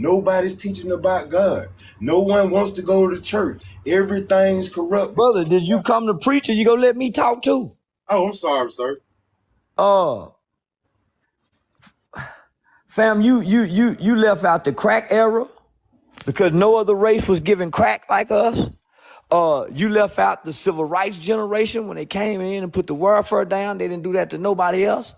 Nobody's teaching about God. No one wants to go to church. Everything's corrupt. Brother, did you come to preach or you gonna let me talk too? Oh, I'm sorry, sir. Fam, you left out the crack era because no other race was giving crack like us. You left out the civil rights generation when they came in and put the welfare down. They didn't do that to nobody else.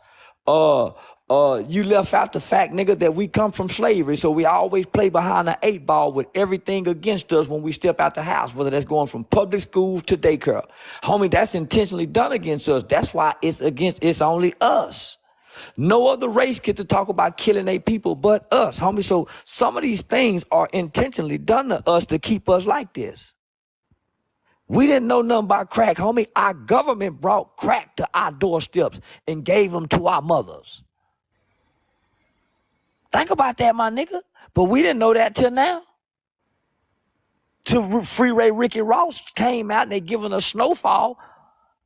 You left out the fact, nigga, that we come from slavery, so we always play behind the 8 ball with everything against us when we step out the house, whether that's going from public schools to daycare. Homie, that's intentionally done against us. That's why it's only us. No other race get to talk about killing their people but us, homie. So some of these things are intentionally done to us to keep us like this. We didn't know nothing about crack, homie. Our government brought crack to our doorsteps and gave them to our mothers. Think about that, my nigga. But we didn't know that till now. Till Freeway Ricky Ross came out and they giving us Snowfall.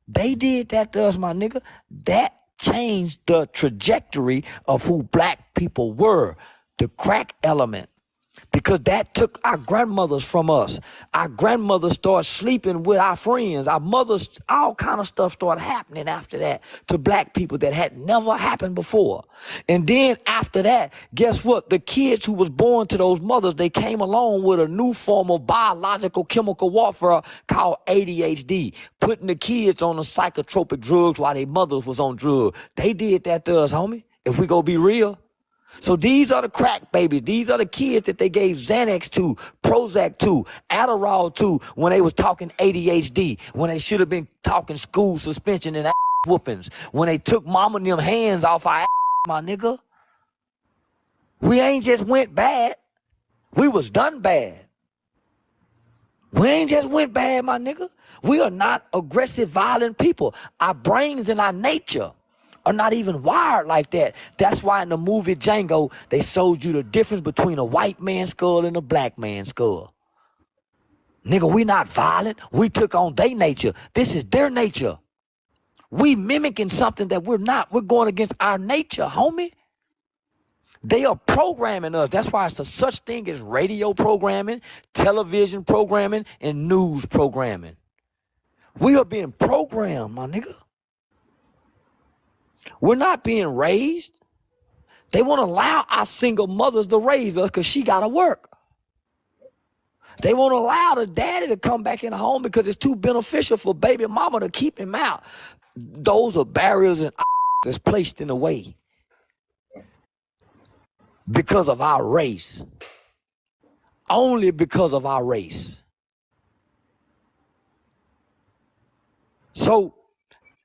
They did that to us, my nigga. That changed the trajectory of who black people were. The crack element. Because that took our grandmothers from us. Our grandmothers started sleeping with our friends. Our mothers, all kind of stuff started happening after that to black people that had never happened before. And then after that, guess what? The kids who was born to those mothers, they came along with a new form of biological chemical warfare called ADHD, putting the kids on the psychotropic drugs while their mothers was on drugs. They did that to us, homie, if we go be real. So these are the crack babies. These are the kids that they gave Xanax to, Prozac to, Adderall to when they was talking ADHD, when they should have been talking school suspension and whoopings, when they took mama and them hands off our my nigga. We ain't just went bad. We was done bad. We ain't just went bad, my nigga. We are not aggressive, violent people. Our brains and our nature are not even wired like that. That's why in the movie Django, they showed you the difference between a white man's skull and a black man's skull. Nigga, we not violent. We took on their nature. This is their nature. We mimicking something that we're not. We're going against our nature, homie. They are programming us. That's why it's a such thing as radio programming, television programming, and news programming. We are being programmed, my nigga. We're not being raised. They won't allow our single mothers to raise us because she got to work. They won't allow the daddy to come back in the home because it's too beneficial for baby mama to keep him out. Those are barriers and that's placed in the way because of our race. Only because of our race. So,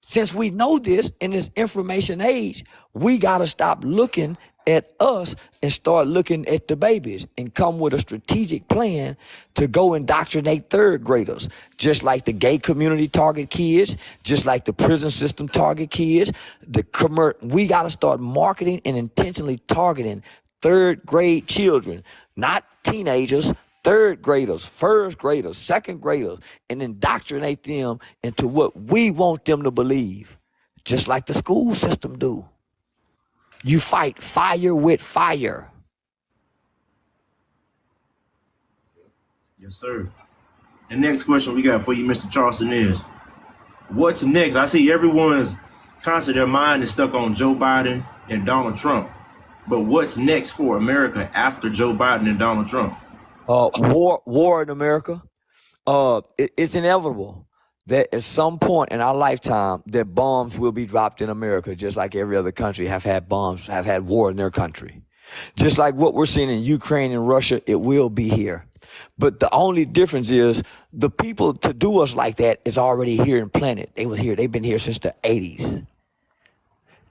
since we know this in this information age, we got to stop looking at us and start looking at the babies and come with a strategic plan to go indoctrinate third graders, just like the gay community target kids, just like the prison system target kids. We got to start marketing and intentionally targeting third grade children, not teenagers, third graders, first graders, second graders, and indoctrinate them into what we want them to believe, just like the school system do. You fight fire with fire. Yes, sir. The next question we got for you, Mr. Charleston, is what's next? I see everyone's constantly, their mind is stuck on Joe Biden and Donald Trump. But what's next for America after Joe Biden and Donald Trump? War in America. It's inevitable that at some point in our lifetime that bombs will be dropped in America, just like every other country have had bombs, have had war in their country. Just like what we're seeing in Ukraine and Russia, it will be here. But the only difference is the people to do us like that is already here and planted. They was here. They've been here since the 80s.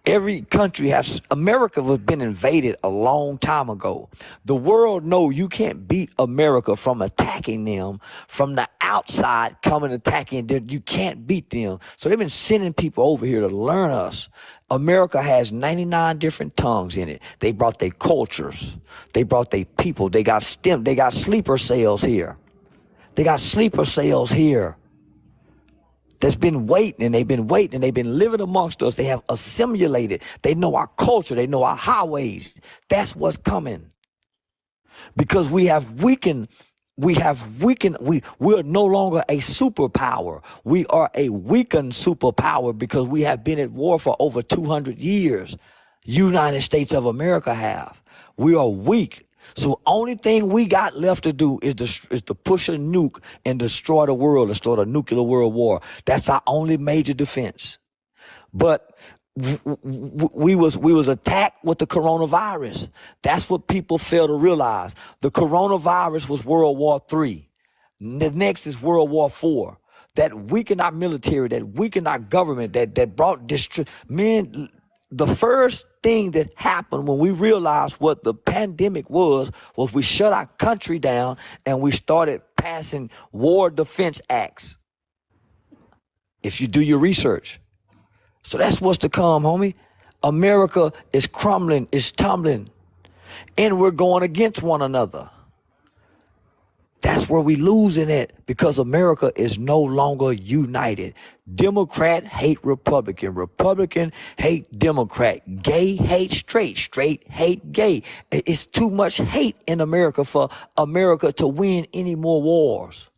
Every country America has been invaded a long time ago. The world know you can't beat America from attacking them from the outside, coming attacking them. You can't beat them. So they've been sending people over here to learn us. America has 99 different tongues in it. They brought their cultures. They brought their people. They got sleeper cells here. They got sleeper cells here. That's been waiting and they've been living amongst us. They have assimilated. They know our culture. They know our highways. That's what's coming. because we're no longer a superpower. We are a weakened superpower because we have been at war for over 200 years. United States of America have. We are weak. So only thing we got left to do is to push a nuke and destroy the world, and start a nuclear world war. That's our only major defense. But we was attacked with the coronavirus. That's what people fail to realize. The coronavirus was World War III. The next is World War IV. That weakened our military, that weakened our government, that brought man. The first thing that happened when we realized what the pandemic was we shut our country down and we started passing war defense acts. If you do your research. So that's what's to come, homie. America is crumbling, is tumbling, and we're going against one another. That's where we losing it, because America is no longer united. Democrat hate Republican. Republican hate Democrat. Gay hate straight. Straight hate gay. It's too much hate in America for America to win any more wars.